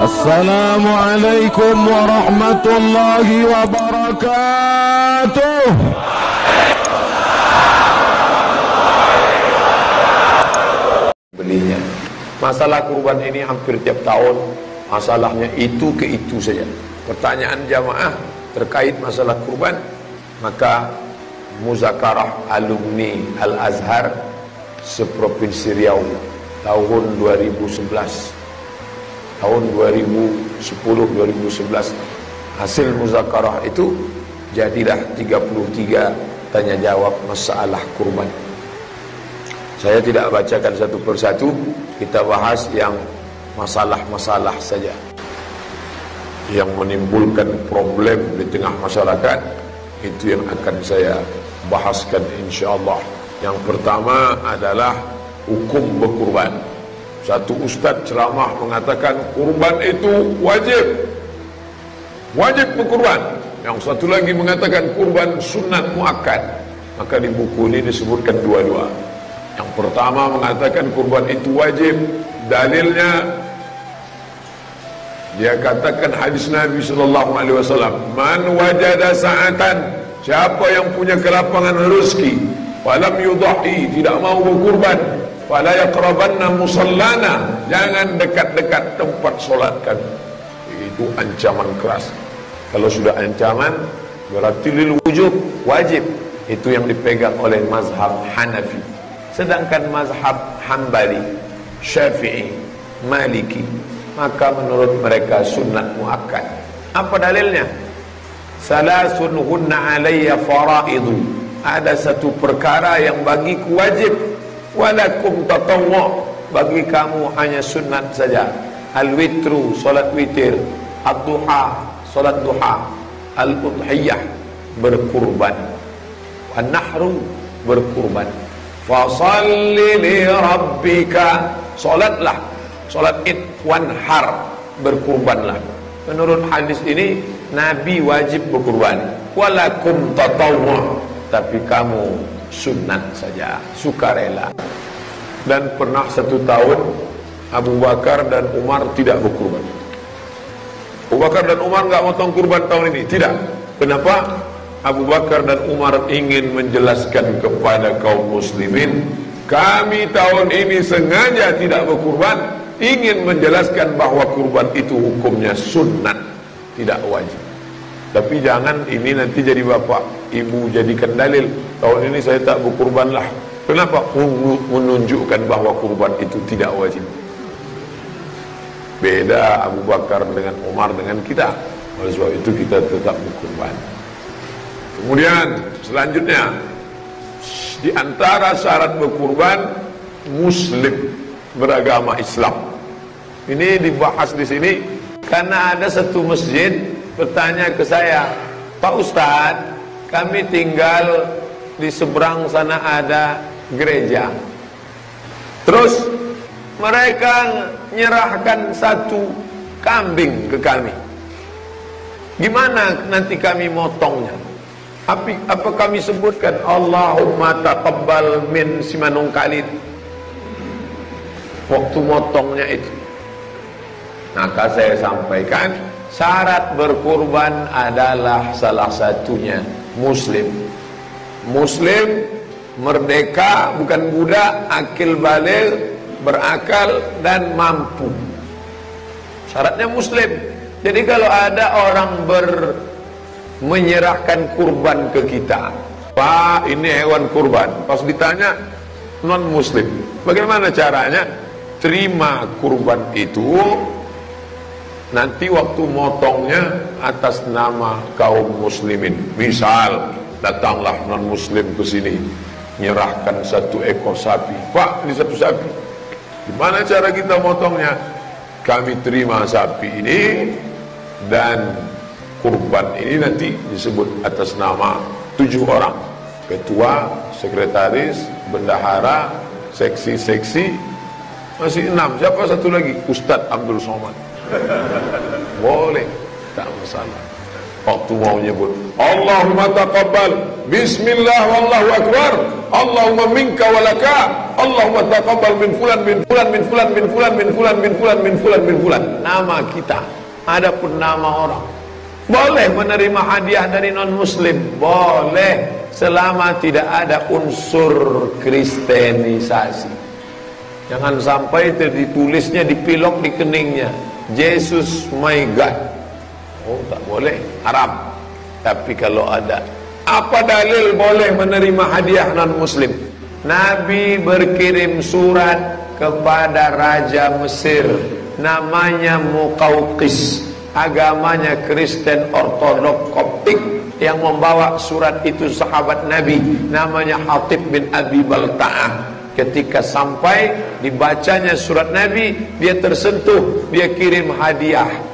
Assalamualaikum warahmatullahi wabarakatuh. Belinya. Masalah kurban ini hampir tiap tahun masalahnya itu ke itu saja. Pertanyaan jamaah terkait masalah kurban, maka muzakarah alumni Al-Azhar seprovinsi Riau tahun 2011, tahun 2010-2011, hasil muzakarah itu jadilah 33 tanya jawab masalah kurban. Saya tidak bacakan satu persatu, kita bahas yang masalah-masalah saja yang menimbulkan problem di tengah masyarakat. Itu yang akan saya bahaskan insyaallah. Yang pertama adalah hukum berkurban. Satu ustaz ceramah mengatakan kurban itu wajib berkurban. Yang satu lagi mengatakan kurban sunat muakkad. Maka di buku ini disebutkan dua-dua. Yang pertama mengatakan kurban itu wajib, dalilnya dia katakan hadis Nabi sallallahu alaihi wasallam, man wajada sa'atan, siapa yang punya kelapangan rezeki, falam yudhi, tidak mau berkurban, fala yaqrabanna musallana, jangan dekat-dekat tempat solat kami. Itu ancaman keras. Kalau sudah ancaman berarti lil wujub, wajib. Itu yang dipegang oleh mazhab Hanafi. Sedangkan mazhab Hambali, Syafi'i, Maliki, maka menurut mereka sunnat muakkad. Apa dalilnya? Salasun hunna alayya faraidu, ada satu perkara yang bagiku wajib, walakum tatawwu, bagi kamu hanya sunat saja. Al-witru, salat witir, ad-duha, salat duha, al-udhiyah, berkurban, an-nahru, berkurban. Fasalli li rabbika, salatlah, salat id, wanhar, berkurbanlah. Menurut hadis ini Nabi wajib berkurban, walakum tatawwu, tapi kamu sunat saja, sukarela. Dan pernah satu tahun Abu Bakar dan Umar tidak berkurban. Abu Bakar dan Umar enggak motong kurban tahun ini, tidak. Kenapa? Abu Bakar dan Umar ingin menjelaskan kepada kaum muslimin, kami tahun ini sengaja tidak berkurban, ingin menjelaskan bahwa kurban itu hukumnya sunat, tidak wajib. Tapi jangan ini nanti jadi bapak ibu jadikan dalil, tahun ini saya tak berkurbanlah. Kenapa? Menunjukkan bahwa kurban itu tidak wajib. Beda Abu Bakar dengan Umar dengan kita. Oleh sebab itu kita tetap berkurban. Kemudian selanjutnya, di antara syarat berkurban, muslim, beragama Islam. Ini dibahas di sini karena ada satu masjid bertanya ke saya, Pak Ustadz, kami tinggal di seberang sana ada gereja. Terus mereka menyerahkan satu kambing ke kami. Gimana nanti kami motongnya? Apa kami sebutkan Allahumma taqabbal min si Manung Khalid waktu motongnya itu? Maka saya sampaikan, syarat berkurban adalah salah satunya muslim. Muslim, merdeka, bukan budak, akil baligh, berakal dan mampu. Syaratnya muslim. Jadi kalau ada orang menyerahkan kurban ke kita, Pak, ini hewan kurban, pas ditanya non muslim, bagaimana caranya? Terima kurban itu, nanti waktu motongnya atas nama kaum muslimin. Misal datanglah non muslim ke sini, menyerahkan satu ekor sapi, Pak, ini satu sapi, gimana cara kita motongnya? Kami terima sapi ini dan kurban ini nanti disebut atas nama 7 orang, ketua, sekretaris, bendahara, seksi-seksi, masih 6. Siapa satu lagi? Ustadz Abdul Somad. Boleh, tak masalah. waktu mau nyebut Allahumma taqabbal, bismillah wallahu akbar, Allahumma minka walaka, Allahumma taqabbal min fulan min fulan min fulan min fulan min fulan min fulan min fulan min fulan. Nama kita, adapun nama orang. Boleh menerima hadiah dari non muslim, boleh, selama tidak ada unsur kristenisasi. Jangan sampai ditulisnya dipilok di keningnya, Jesus my God. Oh, tak boleh, haram. Tapi kalau ada, apa dalil boleh menerima hadiah non muslim? Nabi berkirim surat kepada Raja Mesir, namanya Muqawqis, agamanya Kristen Ortodok Koptik. Yang membawa surat itu sahabat Nabi, namanya Hatib bin Abi Balta'ah. Ketika sampai dibacanya surat Nabi, dia tersentuh, dia kirim hadiah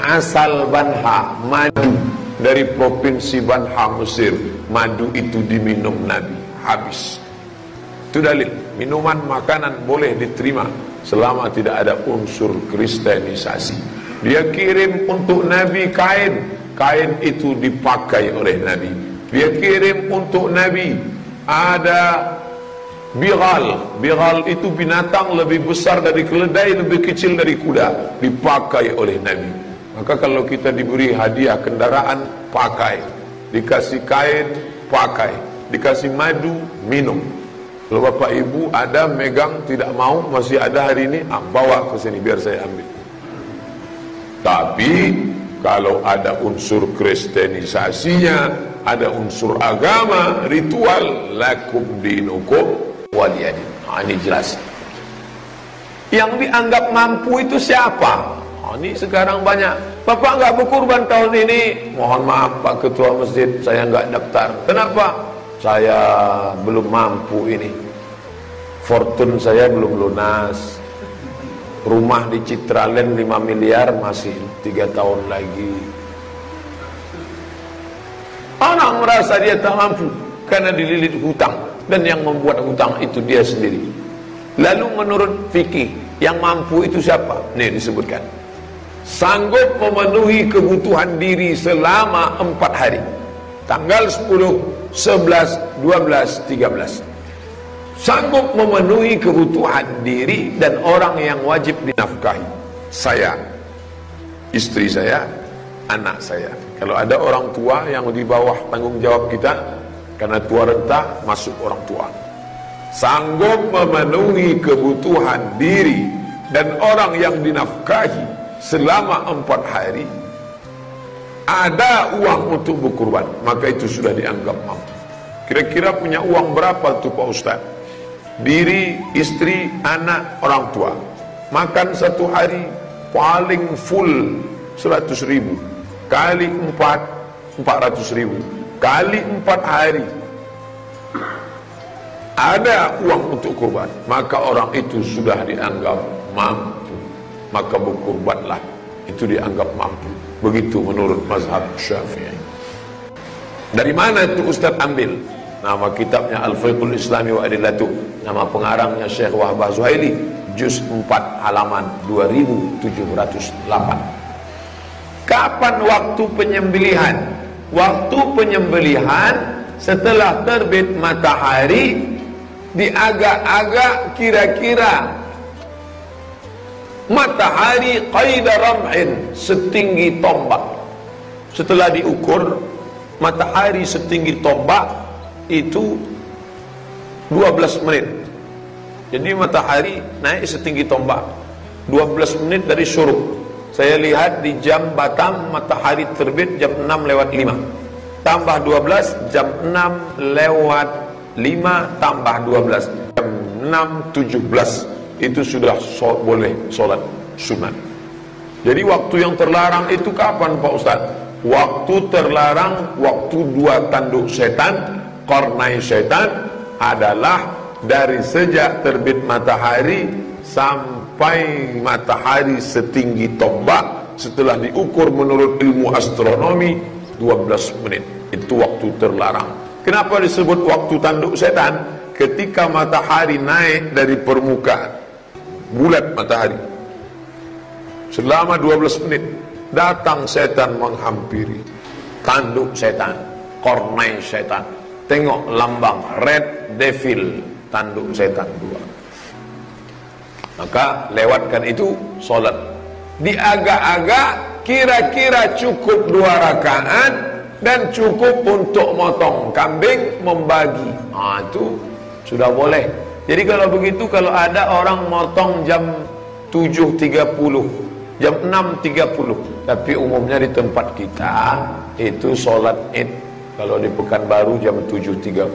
asal Banha, madu dari provinsi Banha Mesir. Madu itu diminum Nabi, habis. Itu dalil, minuman makanan boleh diterima selama tidak ada unsur kristenisasi. Dia kirim untuk Nabi kain, kain itu dipakai oleh Nabi. Dia kirim untuk Nabi ada bighal, bighal itu binatang lebih besar dari keledai, lebih kecil dari kuda, dipakai oleh Nabi. Maka kalau kita diberi hadiah kendaraan, pakai. Dikasih kain, pakai. Dikasih madu, minum. Kalau bapak ibu ada megang tidak mau, masih ada hari ini, bawa ke sini biar saya ambil. Tapi kalau ada unsur kristenisasinya, ada unsur agama, ritual, lakum dinukum waliyadin. Ini jelas. Yang dianggap mampu itu siapa? Ini sekarang banyak. Bapak nggak berkurban tahun ini. Mohon maaf Pak Ketua Masjid, saya nggak daftar. Kenapa? Saya belum mampu ini. Fortune saya belum lunas. Rumah di Citraland 5 miliar masih 3 tahun lagi. Orang merasa dia tak mampu karena dililit hutang, dan yang membuat hutang itu dia sendiri. Lalu menurut fikih, yang mampu itu siapa? Nih disebutkan, sanggup memenuhi kebutuhan diri selama 4 hari. Tanggal 10, 11, 12, 13. Sanggup memenuhi kebutuhan diri dan orang yang wajib dinafkahi. Saya, istri saya, anak saya. Kalau ada orang tua yang di bawah tanggung jawab kita, karena tua renta, masuk orang tua. Sanggup memenuhi kebutuhan diri dan orang yang dinafkahi selama 4 hari, ada uang untuk berkurban, maka itu sudah dianggap mampu. Kira-kira punya uang berapa tuh Pak Ustaz? Diri, istri, anak, orang tua, makan 1 hari paling full 100.000 kali 4, 400.000 kali 4 hari, ada uang untuk kurban, maka orang itu sudah dianggap mampu, maka berkurbanlah, itu dianggap mampu. Begitu menurut mazhab Syafi'i. Dari mana itu Ustaz ambil? Nama kitabnya Al-Fiqhul Islami wa Adillatu, nama pengarangnya Syekh Wahbah Zuhaili, juz 4 halaman 2708. Kapan waktu penyembelihan? Waktu penyembelihan setelah terbit matahari, di agak-agak kira-kira matahari qaida ram'in, setinggi tombak. Setelah diukur matahari setinggi tombak itu 12 menit. Jadi matahari naik setinggi tombak 12 menit dari syuruk. Saya lihat di jam Batam matahari terbit jam 6:05, tambah 12 jam 6:05 tambah 12 jam 6:17, itu sudah boleh sholat sunat. Jadi waktu yang terlarang itu kapan Pak Ustaz? Waktu terlarang, waktu 2 tanduk setan, kornai setan, adalah dari sejak terbit matahari sampai matahari setinggi tombak. Setelah diukur menurut ilmu astronomi 12 menit, itu waktu terlarang. Kenapa disebut waktu tanduk setan? Ketika matahari naik dari permukaan bulat matahari selama 12 menit, datang setan menghampiri. tanduk setan, kornai setan. Tengok lambang red devil, tanduk setan 2. Maka lewatkan itu solat. Di agak-agak kira-kira cukup 2 rakaat dan cukup untuk motong kambing, membagi. Itu sudah boleh. Jadi kalau begitu, kalau ada orang motong jam 7.30, jam 6.30, tapi umumnya di tempat kita itu sholat id kalau di Pekanbaru jam 7.30.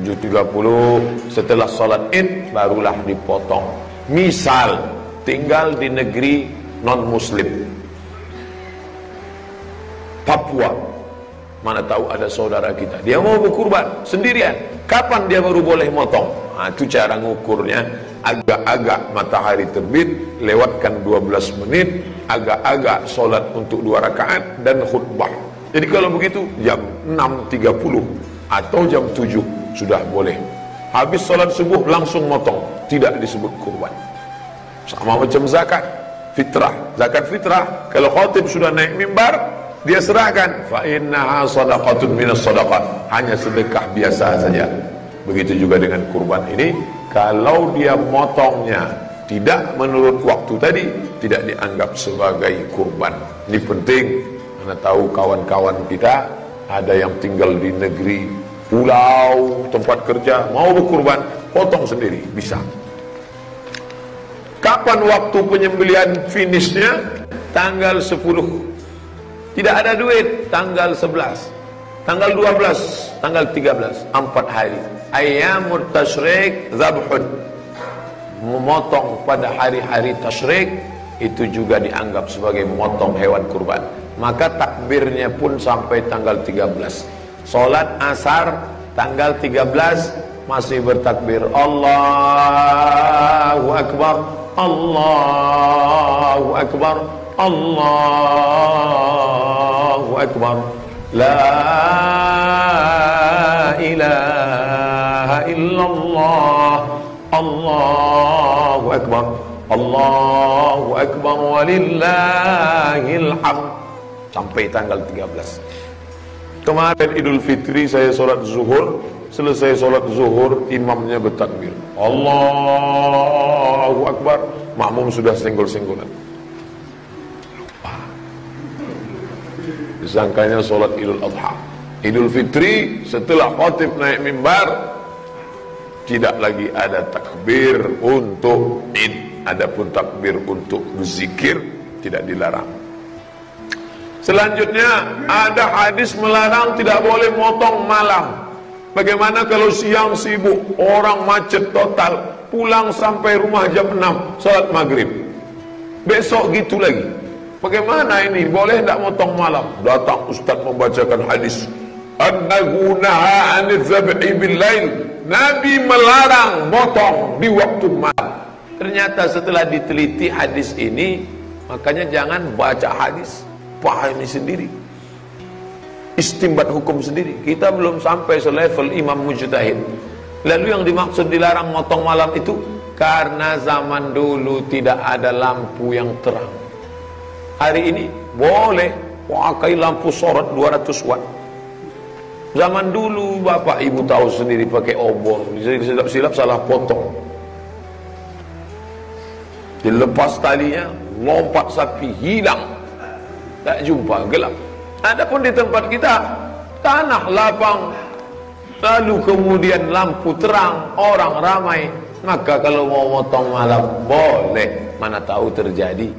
7.30 setelah sholat id barulah dipotong. Misal tinggal di negeri non muslim, Papua, mana tahu ada saudara kita, dia mau berkurban sendirian, kapan dia baru boleh motong? Itu cara ngukurnya. Agak-agak matahari terbit, lewatkan 12 menit, agak-agak solat untuk 2 rakaat dan khutbah. Jadi kalau begitu jam 6.30 atau jam 7 sudah boleh. Habis solat subuh langsung motong, tidak disebut kurban. Sama macam zakat fitrah. Zakat fitrah kalau khatib sudah naik mimbar, dia serahkan, fa innaha shadaqatun minas shadaqat, hanya sedekah biasa saja. Begitu juga dengan kurban ini, kalau dia motongnya tidak menurut waktu tadi, tidak dianggap sebagai kurban. Ini penting, karena tahu kawan-kawan kita ada yang tinggal di negeri, pulau, tempat kerja, mau berkurban, potong sendiri, bisa. Kapan waktu penyembelihan finishnya? Tanggal 10. Tidak ada duit, tanggal 11, tanggal 12, tanggal 13, 4 hari. Ayyamut tasyrik zabhun, memotong pada hari-hari tasyrik itu juga dianggap sebagai memotong hewan kurban. Maka takbirnya pun sampai tanggal 13. Salat asar tanggal 13 masih bertakbir Allahu Akbar, Allahu Akbar, Allahu Akbar, la ilaha illallah, Allahu Akbar, Allahu Akbar, walillahil hamd, sampai tanggal 13. Kemarin Idul Fitri saya sholat zuhur, selesai sholat zuhur imamnya bertakbir Allahu Akbar, makmum sudah senggol-senggolan, lupa, disangkanya sholat Idul Adha. Idul Fitri setelah khatib naik mimbar tidak lagi ada takbir untuk id, adapun takbir untuk berzikir tidak dilarang. Selanjutnya ada hadis melarang tidak boleh motong malam. Bagaimana kalau siang sibuk, orang macet total, pulang sampai rumah jam 6 salat maghrib, besok gitu lagi, bagaimana ini? Boleh tidak motong malam? Datang ustaz membacakan hadis annahu naha 'anil zab'i bil lail, Nabi melarang motong di waktu malam. Ternyata setelah diteliti hadis ini, makanya jangan baca hadis, pahami sendiri, istimbat hukum sendiri. Kita belum sampai selevel imam mujtahid. Lalu yang dimaksud dilarang motong malam itu karena zaman dulu tidak ada lampu yang terang. Hari ini boleh pakai lampu sorot 200 watt. Zaman dulu bapak ibu tahu sendiri, pakai obor, silap-silap salah potong, dilepas talinya, lompat sapi, hilang, tak jumpa, gelap. Adapun di tempat kita tanah lapang, lalu kemudian lampu terang, orang ramai, maka kalau mau motong malam boleh, mana tahu terjadi.